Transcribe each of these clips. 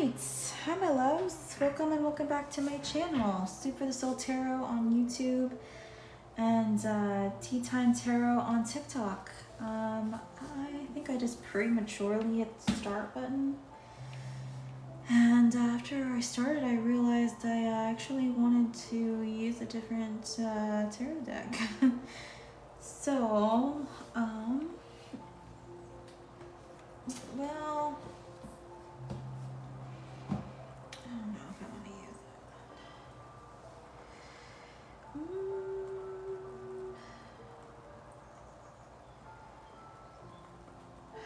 soulmates. Hi my loves, welcome and welcome back to my channel, Soup for the Soul Tarot on YouTube and Tea Time Tarot on TikTok. I think I just prematurely hit the start button, and after I started I realized I actually wanted to use a different tarot deck. So well, I don't know if I want to use it.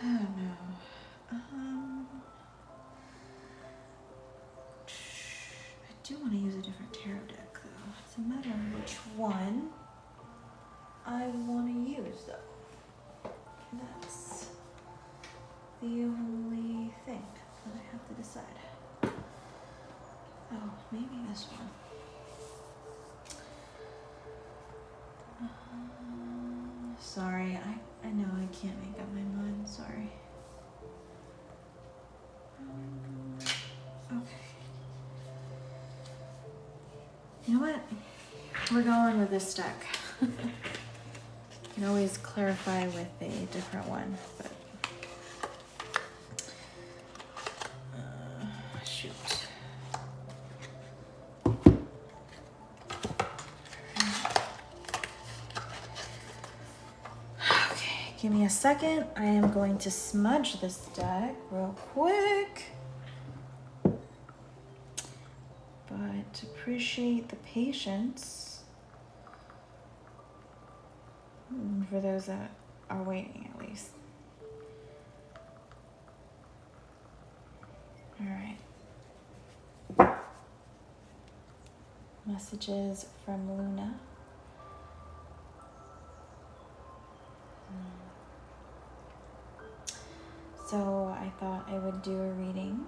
I don't know. I do want to use a different tarot deck though. It's a matter of which one I want to use though. That's the only thing that I have to decide. Oh, maybe this one. Sorry, I know I can't make up my mind, sorry. Okay. You know what? We're going with this deck. You can always clarify with a different one, but shoot. Okay, give me a second. I am going to smudge this deck real quick. But appreciate the patience for those that are waiting, at least. All right. Messages from Luna. So I thought I would do a reading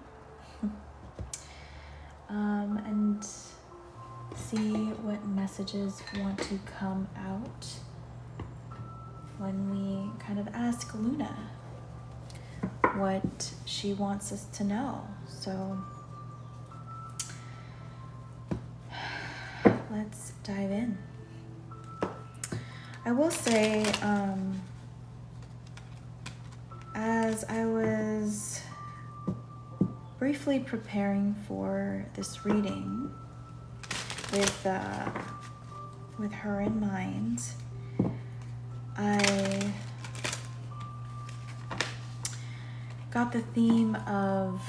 and see what messages want to come out when we kind of ask Luna what she wants us to know. So let's dive in. I will say, as I was briefly preparing for this reading with her in mind, I got the theme of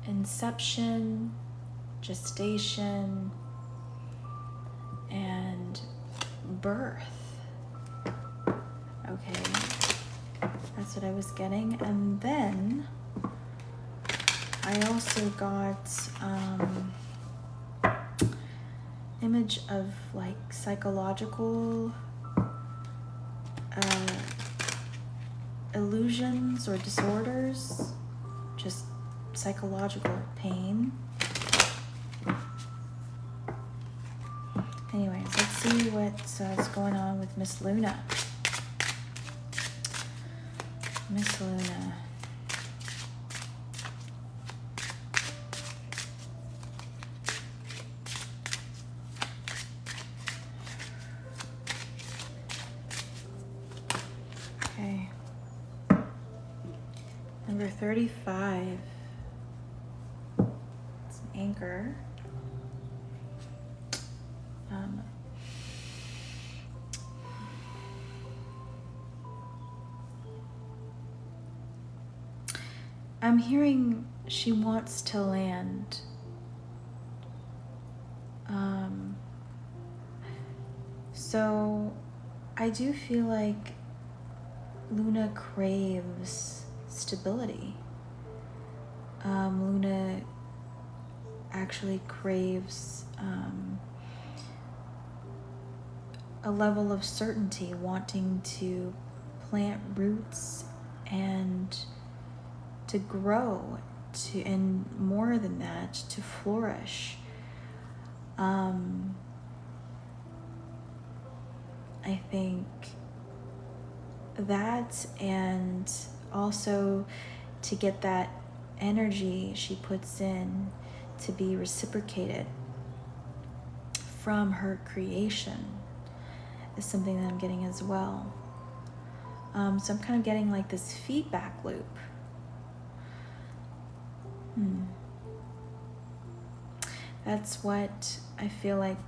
inception, gestation, and birth. Okay, that's what I was getting. And then I also got image of like psychological illusions or disorders, just psychological pain. Anyways, let's see what's going on with Miss Luna. Miss Luna. Okay. Number 35. It's an anchor. I'm hearing she wants to land. So I do feel like Luna craves stability. Luna actually craves a level of certainty, wanting to plant roots and to grow, and more than that, to flourish. I think that, and also to get that energy she puts in to be reciprocated from her creation is something that I'm getting as well. So I'm kind of getting like this feedback loop. That's what I feel like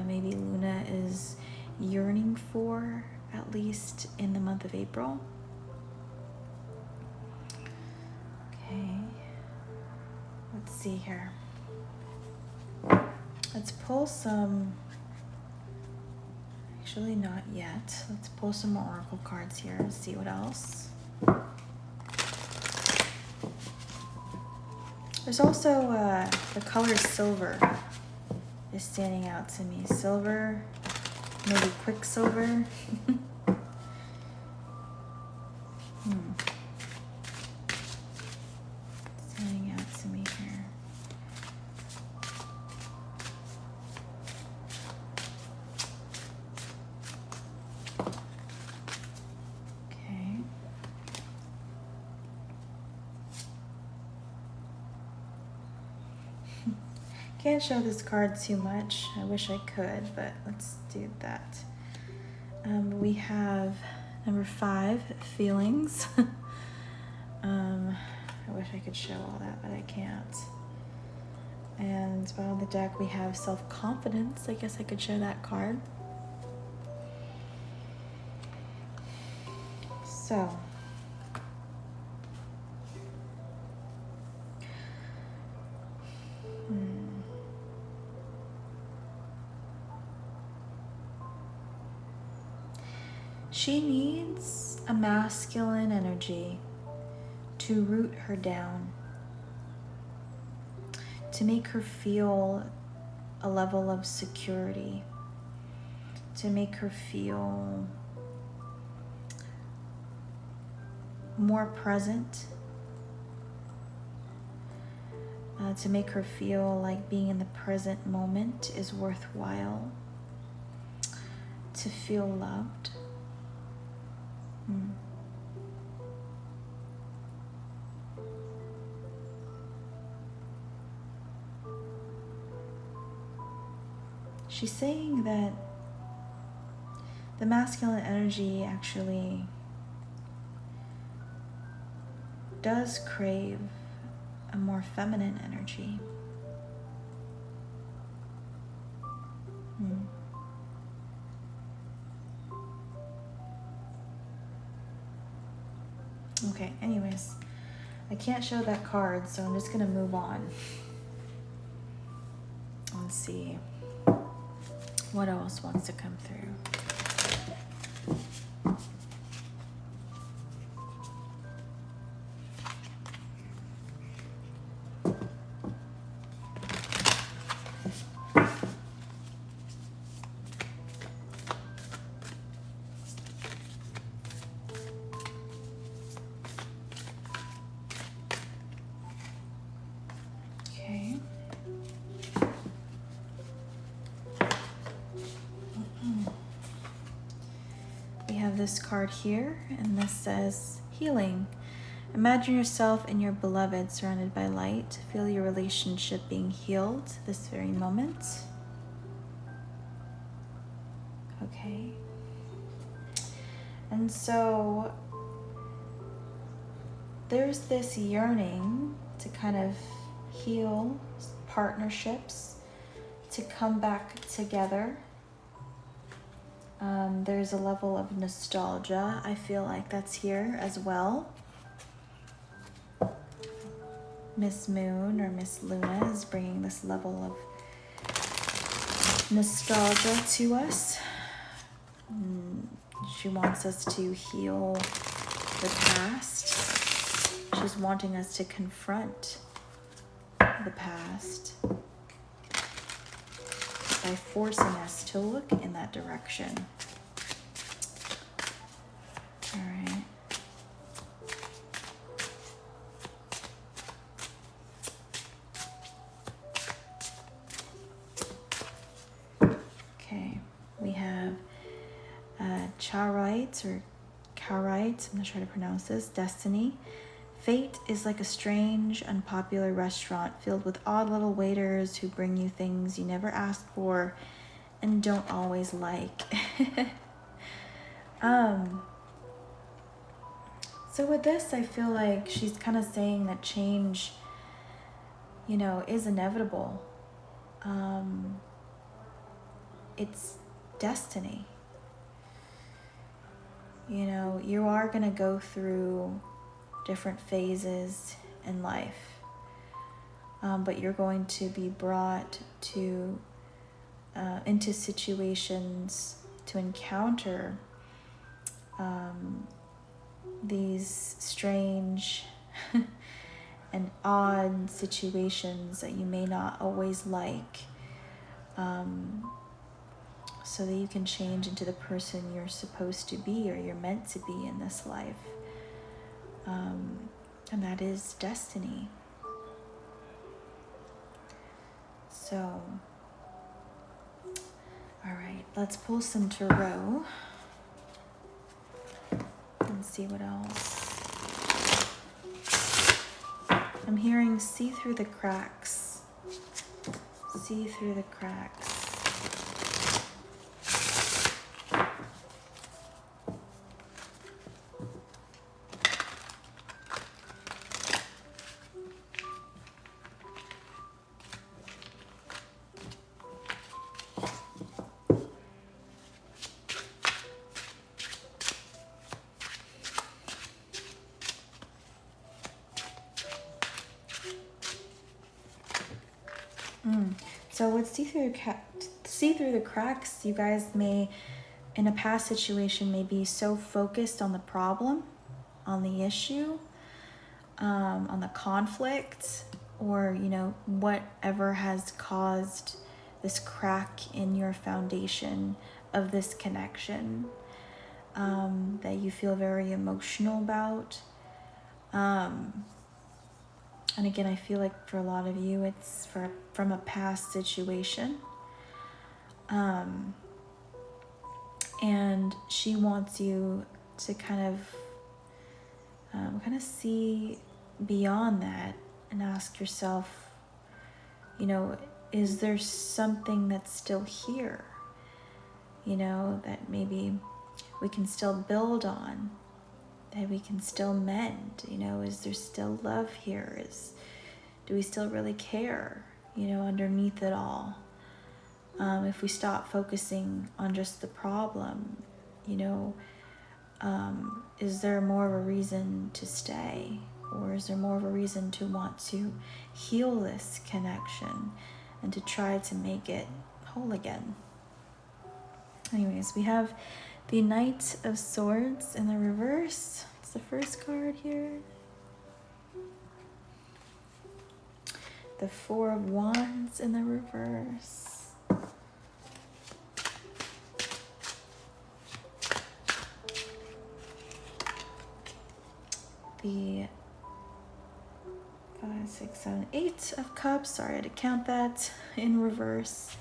maybe Luna is yearning for, at least in the month of April. Okay, let's see here. Let's pull some, actually not yet. Let's pull some more oracle cards here and see what else. There's also the color silver is standing out to me. Silver, maybe quicksilver. Standing out to me here. Okay. Can't show this card too much. I wish I could, but let's do that. We have number 5, feelings. I wish I could show all that, but I can't. And bottom of the deck, we have self-confidence. I guess I could show that card. So, she needs a masculine energy to root her down, to make her feel a level of security, to make her feel more present, to make her feel like being in the present moment is worthwhile, to feel loved. She's saying that the masculine energy actually does crave a more feminine energy. Okay, anyways, I can't show that card, so I'm just gonna move on. Let's see what else wants to come through. This card here, and this says healing. Imagine yourself and your beloved surrounded by light. Feel your relationship being healed this very moment. Okay. And so there's this yearning to kind of heal partnerships, to come back together. There's a level of nostalgia. I feel like that's here as well. Miss Moon or Miss Luna is bringing this level of nostalgia to us. She wants us to heal the past. She's wanting us to confront the past by forcing us to look in that direction. All right. Okay, we have Charite or Karite, I'm not sure how to pronounce this, destiny. Fate is like a strange, unpopular restaurant filled with odd little waiters who bring you things you never asked for and don't always like. So with this, I feel like she's kind of saying that change, you know, is inevitable. It's destiny. You know, you are going to go through different phases in life, but you're going to be brought to into situations to encounter these strange and odd situations that you may not always like, so that you can change into the person you're supposed to be or you're meant to be in this life. And that is destiny. So, all right, let's pull some tarot and see what else. I'm hearing see through the cracks. See through the cracks. So let's see through the cracks. You guys may, in a past situation, may be so focused on the problem, on the issue, on the conflict, or, you know, whatever has caused this crack in your foundation of this connection, that you feel very emotional about. And again, I feel like for a lot of you, it's from a past situation. And she wants you to kind of see beyond that and ask yourself, you know, is there something that's still here? You know, that maybe we can still build on, that we can still mend. You know, is there still love here? Do we still really care, you know, underneath it all? If we stop focusing on just the problem, you know, is there more of a reason to stay? Or is there more of a reason to want to heal this connection and to try to make it whole again? Anyways, we have the Knight of Swords in the reverse. It's the first card here. The Four of Wands in the reverse. The 5, 6, 7, 8 of Cups. Sorry, I had to count that in reverse.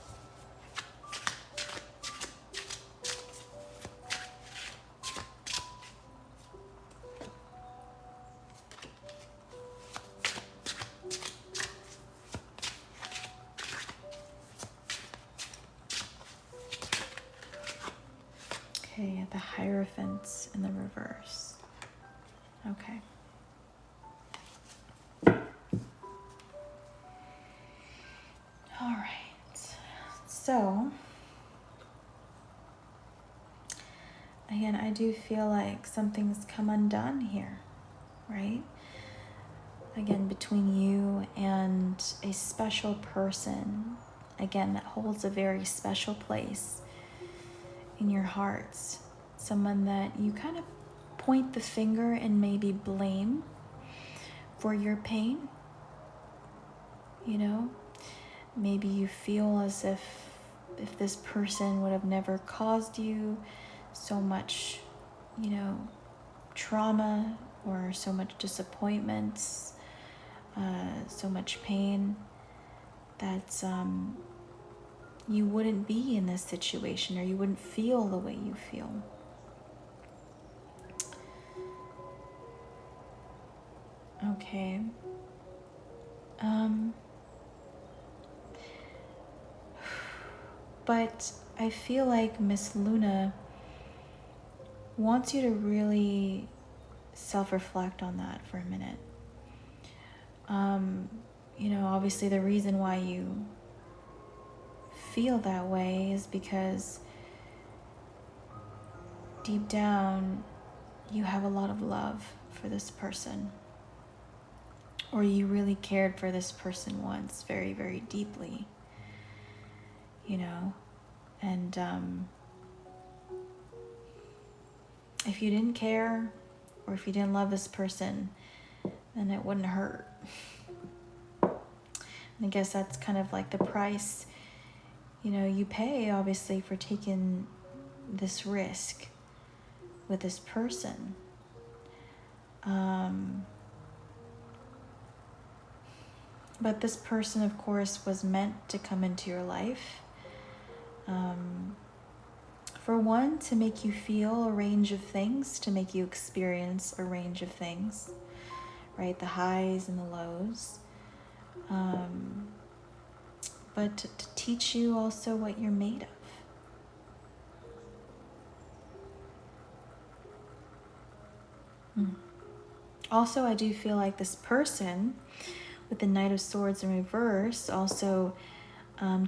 Okay, the Hierophant in the reverse. Okay. All right. So, again, I do feel like something's come undone here, right? Again, between you and a special person, again, that holds a very special place in your hearts. Someone that you kind of point the finger and maybe blame for your pain. You know, maybe you feel as if this person would have never caused you so much, you know, trauma or so much disappointments, so much pain, that you wouldn't be in this situation, or you wouldn't feel the way you feel. Okay. But I feel like Miss Luna wants you to really self-reflect on that for a minute. You know, obviously the reason why you feel that way is because deep down you have a lot of love for this person, or you really cared for this person once very, very deeply, you know. And if you didn't care, or if you didn't love this person, then it wouldn't hurt. And I guess that's kind of like the price, you know, you pay, obviously, for taking this risk with this person. But this person, of course, was meant to come into your life. For one, to make you feel a range of things, to make you experience a range of things, right? The highs and the lows. But to teach you also what you're made of. Also, I do feel like this person with the Knight of Swords in reverse also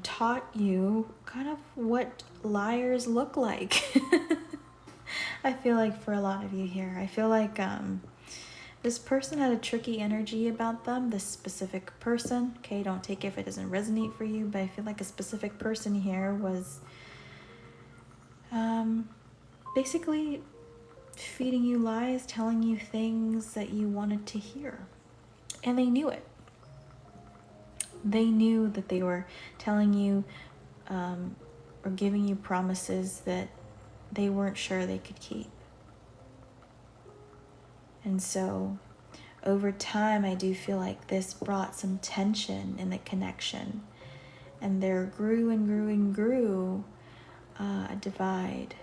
taught you kind of what liars look like. I feel like for a lot of you here, I feel like this person had a tricky energy about them, this specific person. Okay, don't take it if it doesn't resonate for you, but I feel like a specific person here was basically feeding you lies, telling you things that you wanted to hear. And they knew it. They knew that they were telling you or giving you promises that they weren't sure they could keep. And so over time, I do feel like this brought some tension in the connection. And there grew and grew and grew a divide.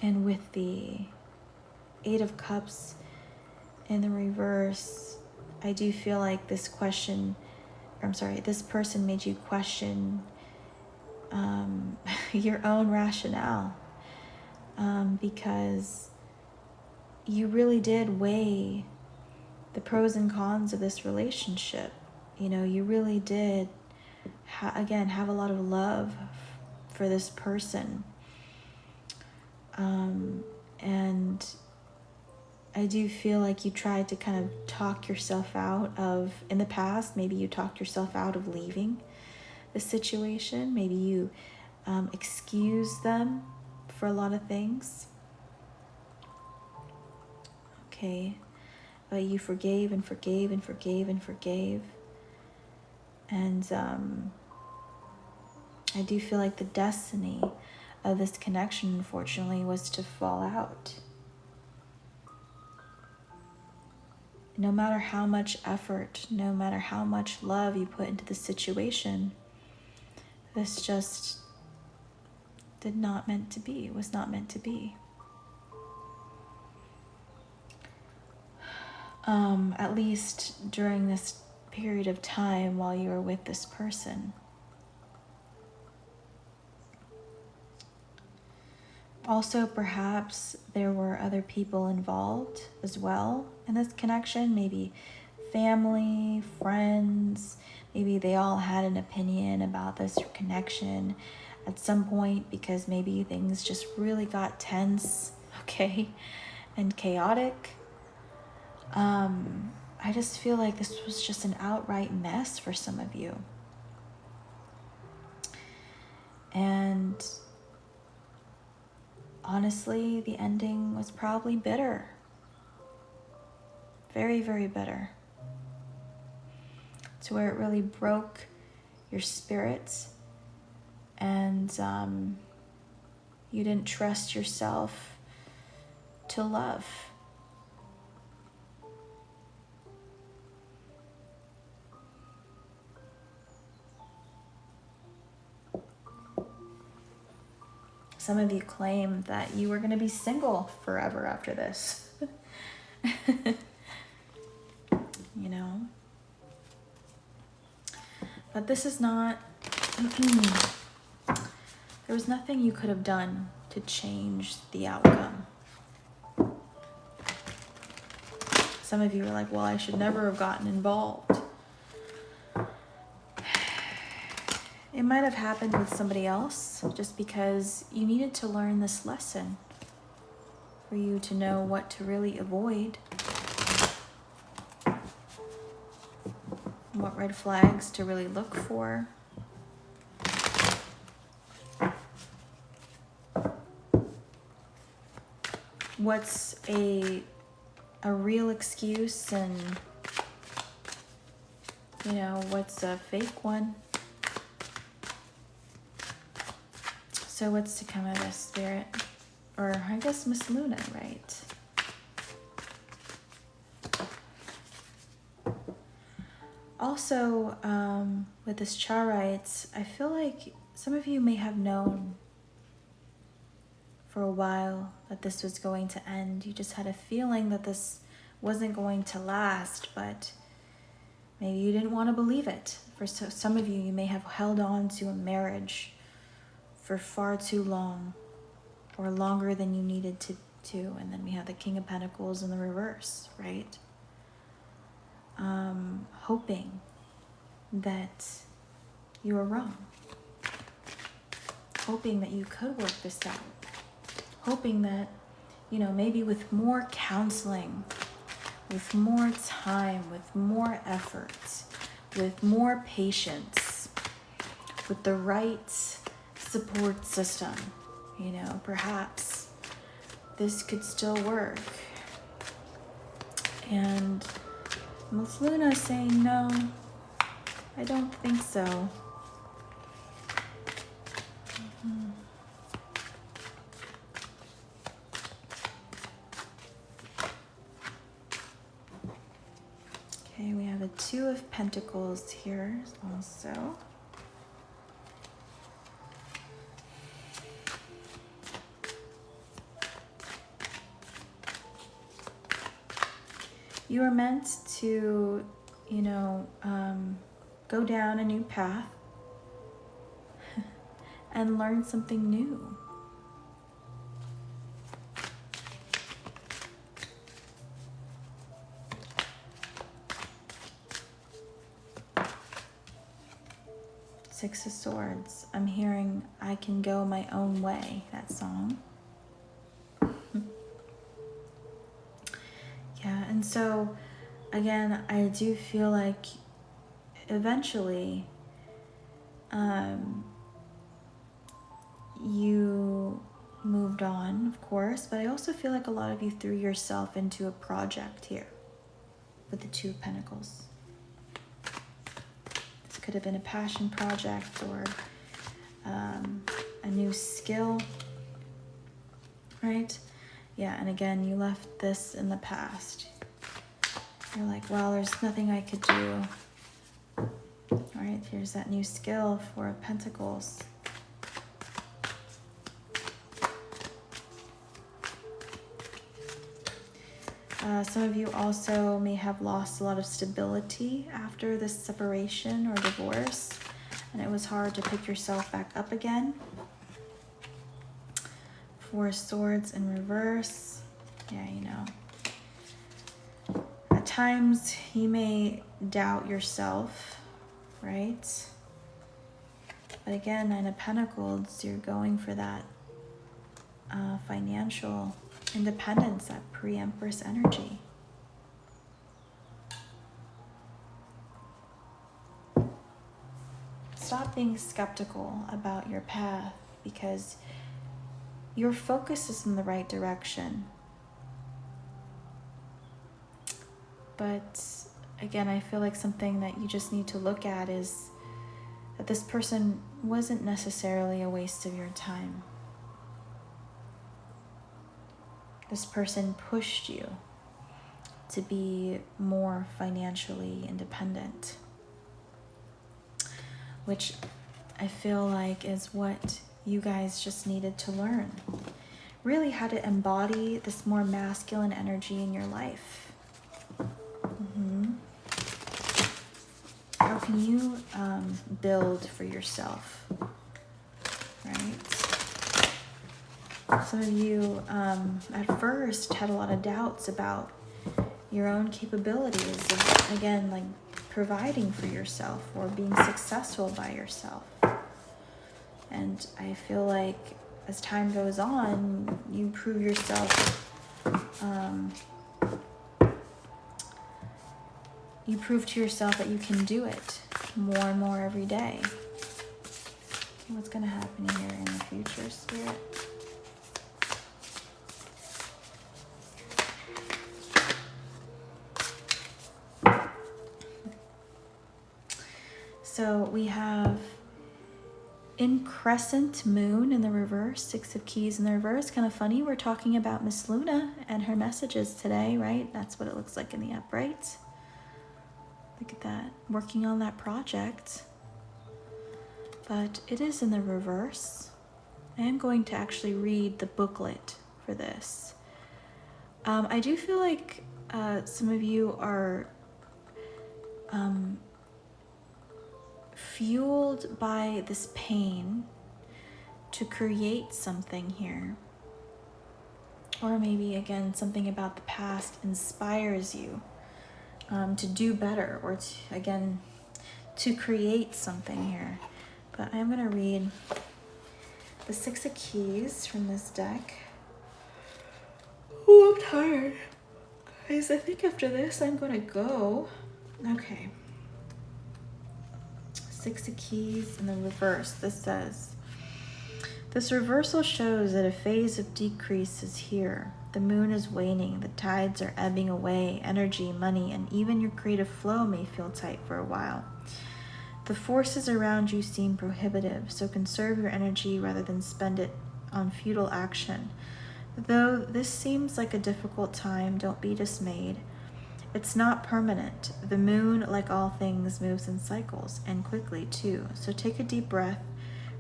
And with the Eight of Cups in the reverse, I do feel like this person made you question your own rationale, because you really did weigh the pros and cons of this relationship. You know, you really did, have a lot of love for this person. And I do feel like you tried to kind of talk yourself out of, in the past, maybe you talked yourself out of leaving the situation. Maybe you excused them for a lot of things. Okay. But you forgave and forgave and forgave and forgave. And I do feel like the destiny of this connection, unfortunately, was to fall out. No matter how much effort, no matter how much love you put into the situation, this just was not meant to be. At least during this period of time while you were with this person. Also, perhaps there were other people involved as well in this connection, maybe family, friends, maybe they all had an opinion about this connection at some point because maybe things just really got tense, okay, and chaotic. I just feel like this was just an outright mess for some of you. And honestly, the ending was probably bitter. Very, very bitter. To where it really broke your spirit and you didn't trust yourself to love. some of you claim that you were going to be single forever after this. You know? But this is not... There was nothing you could have done to change the outcome. Some of you are like, well, I should never have gotten involved. It might have happened with somebody else just because you needed to learn this lesson for you to know what to really avoid. What red flags to really look for. What's a real excuse and, you know, what's a fake one? So what's to come of this, Spirit? Or I guess Miss Luna, right? Also, with this Charite, I feel like some of you may have known for a while that this was going to end. You just had a feeling that this wasn't going to last, but maybe you didn't want to believe it. For some of you, you may have held on to a marriage for far too long, or longer than you needed to. And then we have the King of Pentacles in the reverse, right? Hoping that you were wrong. Hoping that you could work this out. Hoping that, you know, maybe with more counseling, with more time, with more effort, with more patience, with the right support system, you know, perhaps this could still work. And Miss Luna is saying, no, I don't think so. Okay, we have a Two of Pentacles here also. You are meant to, you know, go down a new path and learn something new. Six of Swords. I'm hearing I Can Go My Own Way, that song. Yeah, and so, again, I do feel like eventually you moved on, of course, but I also feel like a lot of you threw yourself into a project here with the Two of Pentacles. This could have been a passion project or a new skill, right? Yeah, and again, you left this in the past. You're like, well, there's nothing I could do. All right, here's that new skill, Four of Pentacles. Some of you also may have lost a lot of stability after this separation or divorce, and it was hard to pick yourself back up again. Four of Swords in reverse. Yeah, you know. At times, you may doubt yourself, right? But again, Nine of Pentacles, you're going for that financial independence, that pre-Empress energy. Stop being skeptical about your path because your focus is in the right direction. But again, I feel like something that you just need to look at is that this person wasn't necessarily a waste of your time. This person pushed you to be more financially independent, which I feel like is what you guys just needed to learn. Really how to embody this more masculine energy in your life. How can you build for yourself, right? Some of you at first had a lot of doubts about your own capabilities of, again, like providing for yourself or being successful by yourself. And I feel like as time goes on, you prove yourself, you prove to yourself that you can do it more and more every day. What's going to happen here in the future, Spirit? So we have in crescent moon in the reverse, 6 of keys in the reverse. Kind of funny, we're talking about Miss Luna and her messages today, right? That's what it looks like in the upright. Look at that, working on that project. But it is in the reverse. I am going to actually read the booklet for this. I do feel like some of you are fueled by this pain to create something here. Or maybe, again, something about the past inspires you to do better, or to, again, to create something here. But I'm going to read the 6 of keys from this deck. Oh, I'm tired. Guys, I think after this I'm going to go. Okay. 6 of keys in the reverse. This says, this reversal shows that a phase of decrease is here. The moon is waning, the tides are ebbing away, energy, money, and even your creative flow may feel tight for a while. The forces around you seem prohibitive, so conserve your energy rather than spend it on futile action. Though this seems like a difficult time, don't be dismayed. It's not permanent. The moon, like all things, moves in cycles, and quickly too. So take a deep breath,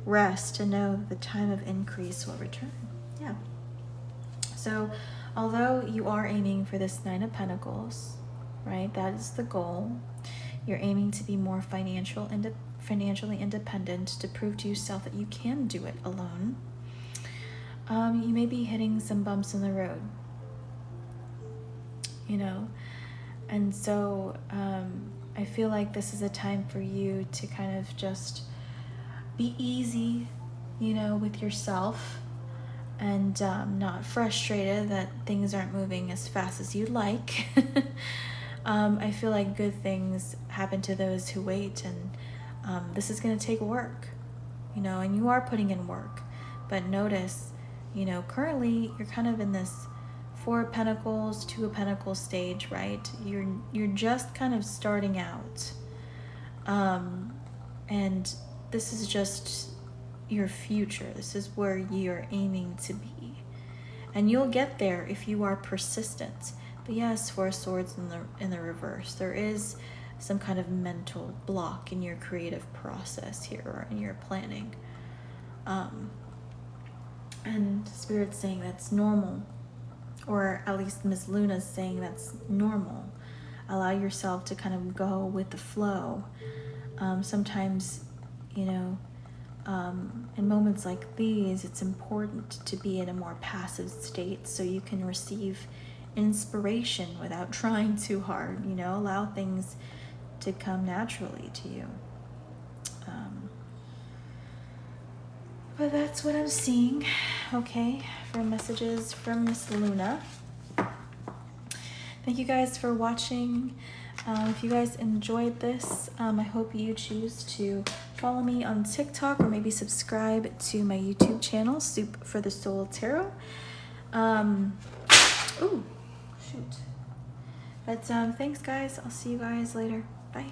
rest to know that the time of increase will return. Yeah. So although you are aiming for this 9 of Pentacles, right, that is the goal. You're aiming to be more financially independent, to prove to yourself that you can do it alone. You may be hitting some bumps in the road, you know, and so I feel like this is a time for you to kind of just be easy, you know, with yourself, and not frustrated that things aren't moving as fast as you'd like. I feel like good things happen to those who wait, and this is going to take work, you know, and you are putting in work. But notice, you know, currently you're kind of in this 4 of Pentacles, 2 of Pentacles stage, right? You're just kind of starting out, and this is just your future. This is where you're aiming to be, and you'll get there if you are persistent. But yes, 4 of Swords in the reverse. There is some kind of mental block in your creative process here, or in your planning. And Spirit's saying that's normal, or at least Miss Luna's saying that's normal. Allow yourself to kind of go with the flow. Sometimes, you know, in moments like these, it's important to be in a more passive state so you can receive inspiration without trying too hard, you know, allow things to come naturally to you. But that's what I'm seeing, okay, for messages from Miss Luna. Thank you guys for watching. If you guys enjoyed this, I hope you choose to follow me on TikTok, or maybe subscribe to my YouTube channel, Soup for the Soul Tarot. Ooh, shoot. But thanks guys, I'll see you guys later. Bye.